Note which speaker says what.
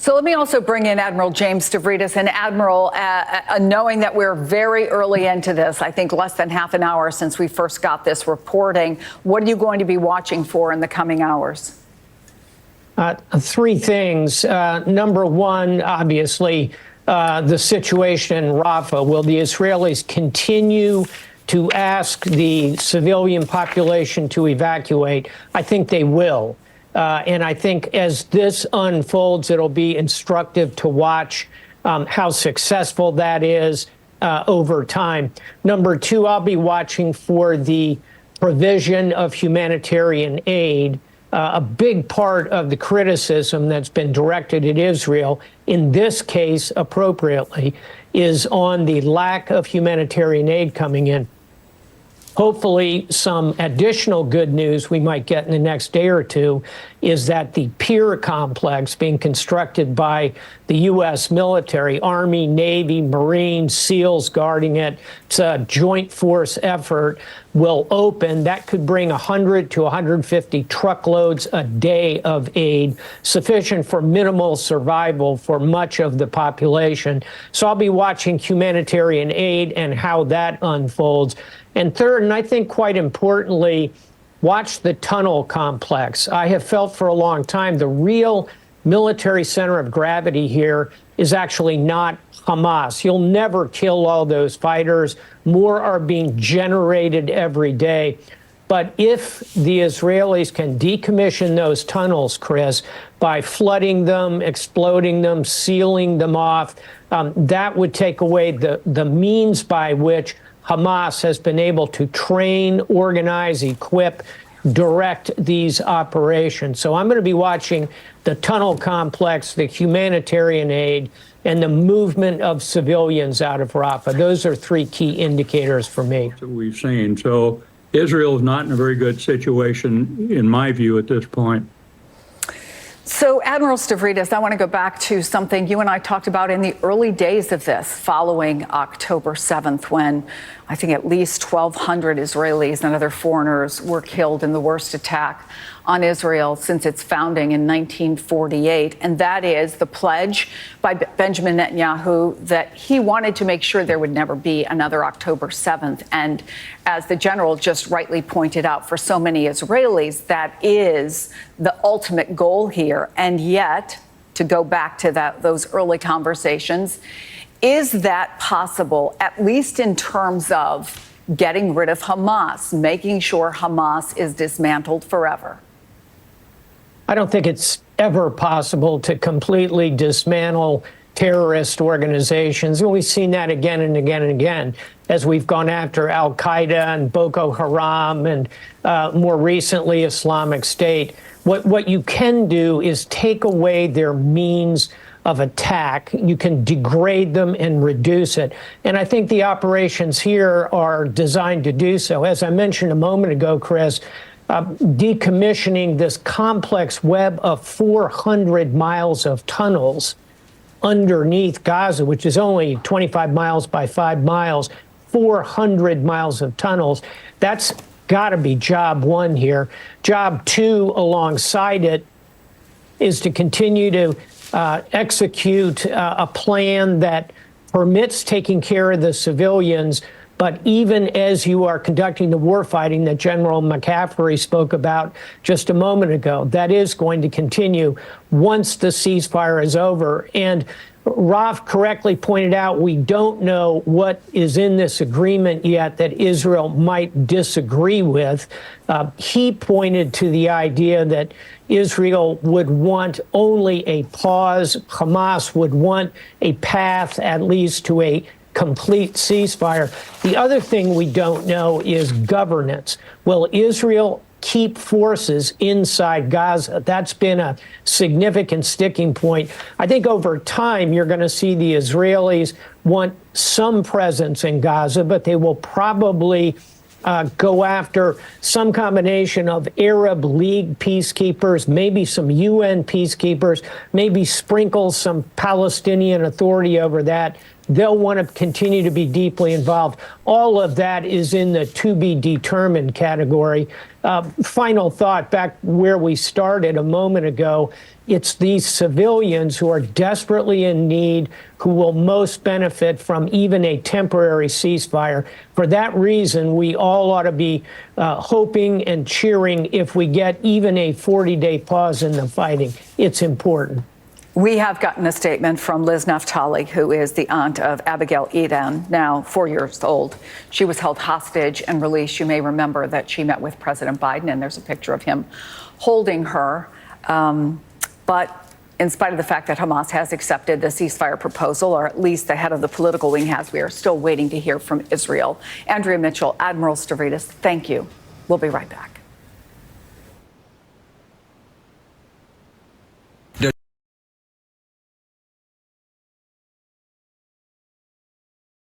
Speaker 1: So let me also bring in Admiral James Stavridis. And Admiral, knowing that we're very early into this, I think less than half an hour since we first got this reporting, what are you going to be watching for in the coming hours?
Speaker 2: Three things. Number one, obviously, the situation in Rafah. Will the Israelis continue to ask the civilian population to evacuate? I think they will. And I think as this unfolds, it'll be instructive to watch how successful that is over time. Number two, I'll be watching for the provision of humanitarian aid. A big part of the criticism that's been directed at Israel, in this case appropriately, is on the lack of humanitarian aid coming in. Hopefully, some additional good news we might get in the next day or two is that the pier complex being constructed by the U.S. military, Army, Navy, Marines, SEALs guarding it, it's a joint force effort, will open. That could bring 100 to 150 truckloads a day of aid, sufficient for minimal survival for much of the population. So I'll be watching humanitarian aid and how that unfolds. And third, and I think quite importantly, watch the tunnel complex. I have felt for a long time the real military center of gravity here is actually not Hamas. You'll never kill all those fighters. More are being generated every day. But if the Israelis can decommission those tunnels, Chris, by flooding them, exploding them, sealing them off, that would take away the means by which Hamas has been able to train, organize, equip, direct these operations. So I'm going to be watching the tunnel complex, the humanitarian aid, and the movement of civilians out of Rafah. Those are three key indicators for me.
Speaker 3: That's what we've seen. So Israel is not in a very good situation, in my view, at this point.
Speaker 1: So, Admiral Stavridis, I want to go back to something you and I talked about in the early days of this, following October 7th, when I think at least 1,200 Israelis and other foreigners were killed in the worst attack on Israel since its founding in 1948. And that is the pledge by Benjamin Netanyahu that he wanted to make sure there would never be another October 7th. And as the general just rightly pointed out, for so many Israelis, that is the ultimate goal here. And yet, to go back to those early conversations, is that possible, at least in terms of getting rid of Hamas, making sure Hamas is dismantled forever?
Speaker 2: I don't think it's ever possible to completely dismantle terrorist organizations. And we've seen that again and again and again as we've gone after al-Qaeda and Boko Haram and more recently Islamic State. What you can do is take away their means of attack. You can degrade them and reduce it. And I think the operations here are designed to do so. As I mentioned a moment ago, Chris, decommissioning this complex web of 400 miles of tunnels underneath Gaza, which is only 25 miles by 5 miles, 400 miles of tunnels. That's got to be job one here. Job two alongside it is to continue to execute a plan that permits taking care of the civilians. But even as you are conducting the warfighting that General McCaffrey spoke about just a moment ago, that is going to continue once the ceasefire is over. And Raf correctly pointed out, we don't know what is in this agreement yet that Israel might disagree with. He pointed to the idea that Israel would want only a pause. Hamas would want a path, at least, to a complete ceasefire. The other thing we don't know is governance. Will Israel keep forces inside Gaza? That's been a significant sticking point. I think over time, you're going to see the Israelis want some presence in Gaza, but they will probably go after some combination of Arab League peacekeepers, maybe some UN peacekeepers, maybe sprinkle some Palestinian Authority over that. They'll want to continue to be deeply involved. All of that is in the to be determined category. Final thought, back where we started a moment ago, It's these civilians who are desperately in need who will most benefit from even a temporary ceasefire. For that reason, we all ought to be hoping and cheering if we get even a 40-day pause in the fighting. It's important.
Speaker 1: We have gotten a statement from Liz Naftali, who is the aunt of Abigail Edan, now 4 years old. She was held hostage and released. You may remember that she met with President Biden, and there's a picture of him holding her. But in spite of the fact that Hamas has accepted the ceasefire proposal, or at least the head of the political wing has, we are still waiting to hear from Israel. Andrea Mitchell, Admiral Stavridis, thank you. We'll be right back.